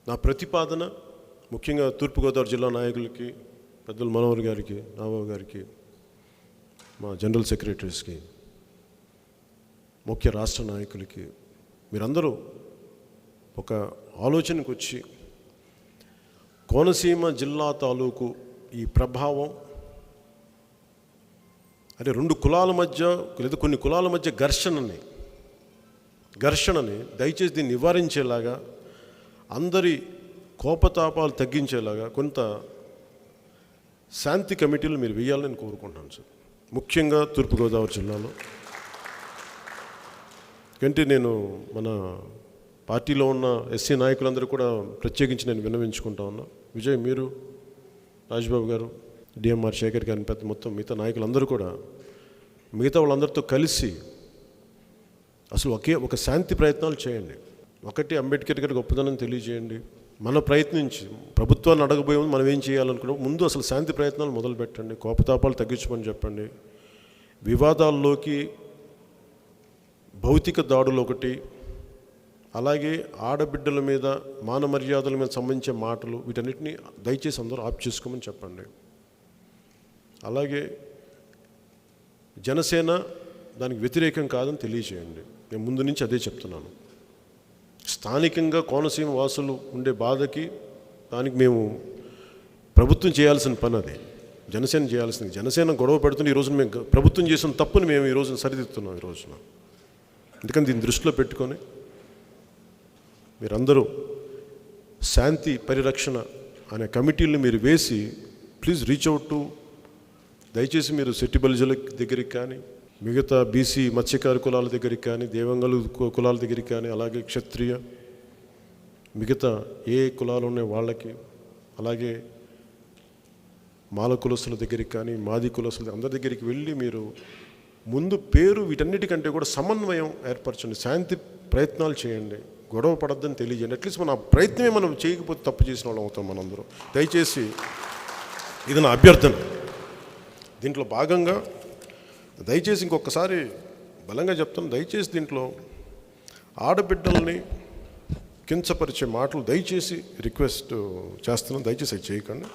నా ప్రతిపాదన ముఖ్యంగా తూర్పుగోదావరి జిల్లా నాయకులకి, పెద్దలు మనోహర్ గారికి, నాగబాబు గారికి, మా జనరల్ సెక్రటరీస్కి, ముఖ్య రాష్ట్ర నాయకులకి, మీరందరూ ఒక ఆలోచనకు వచ్చి కోనసీమ జిల్లా తాలూకు ఈ ప్రభావం అంటే రెండు కులాల మధ్య లేదా కొన్ని కులాల మధ్య ఘర్షణని దయచేసి దీన్ని నివారించేలాగా, అందరి కోపతాపాలు తగ్గించేలాగా కొంత శాంతి కమిటీలు మీరు వేయాలని కోరుకుంటున్నాను సార్. ముఖ్యంగా తూర్పుగోదావరి జిల్లాలో కంటే నేను మన పార్టీలో ఉన్న ఎస్సీ నాయకులందరూ కూడా ప్రత్యేకించి నేను విన్నవించుకుంటా ఉన్నా. విజయ్, మీరు, రాజ్బాబు గారు, డిఎంఆర్ శేఖర్ గారిని, పెద్ద మొత్తం మిగతా నాయకులందరూ కూడా మిగతా వాళ్ళందరితో కలిసి అసలు ఒక శాంతి ప్రయత్నాలు చేయండి. ఒకటి, అంబేద్కర్ గారి గొప్పదనం తెలియజేయండి. మన ప్రయత్నించి ప్రభుత్వాన్ని అడగబోయే ముందు మనం ఏం చేయాలనుకున్నాం, ముందు అసలు శాంతి ప్రయత్నాలు మొదలు పెట్టండి. కోపతాపాలు తగ్గించమని చెప్పండి. వివాదాల్లోకి భౌతిక దాడులు ఒకటి, అలాగే ఆడబిడ్డల మీద, మాన మర్యాదల మీద సంబంధించే మాటలు, వీటన్నిటిని దయచేసి అందరూ ఆప్ చేసుకోమని చెప్పండి. అలాగే జనసేన దానికి వ్యతిరేకం కాదని తెలియజేయండి. నేను ముందు నుంచి అదే చెప్తున్నాను. స్థానికంగా కోనసీమ వాసులు ఉండే బాధకి దానికి మేము ప్రభుత్వం చేయాల్సిన పని అది, జనసేన చేయాల్సింది. జనసేన గొడవ పెడుతున్న ఈరోజు మేము ప్రభుత్వం చేసిన తప్పుని మేము ఈరోజు సరిదిద్దుతున్నాం ఈ రోజున. అందుకని దీన్ని దృష్టిలో పెట్టుకొని మీరందరూ శాంతి పరిరక్షణ అనే కమిటీలను మీరు వేసి ప్లీజ్ రీచ్ అవుట్ టు, దయచేసి మీరు శెట్టి బలిజల దగ్గరికి కానీ, మిగతా బీసీ మత్స్యకారు కులాల దగ్గరికి కానీ, దేవంగలు కులాల దగ్గరికి కానీ, అలాగే క్షత్రియ మిగతా ఏ కులాలు ఉన్నాయి వాళ్ళకి, అలాగే మాల కులస్తుల దగ్గరికి కానీ, మాది కులస్తుల అందరి దగ్గరికి వెళ్ళి మీరు ముందు పేరు వీటన్నిటికంటే కూడా సమన్వయం ఏర్పరచండి. శాంతి ప్రయత్నాలు చేయండి. గొడవ పడద్దని తెలియజేయండి. అట్లీస్ట్ మన ప్రయత్నమే మనం చేయకపోతే తప్పు చేసిన వాళ్ళం అవుతాం మనందరం. దయచేసి ఇది నా అభ్యర్థన. దీంట్లో భాగంగా దయచేసి ఇంకొకసారి బలంగా చెప్తాను, దయచేసి దీంట్లో ఆడబిడ్డల్ని కించపరిచే మాటలు దయచేసి రిక్వెస్ట్ చేస్తున్నాను, దయచేసి అది చేయకండి.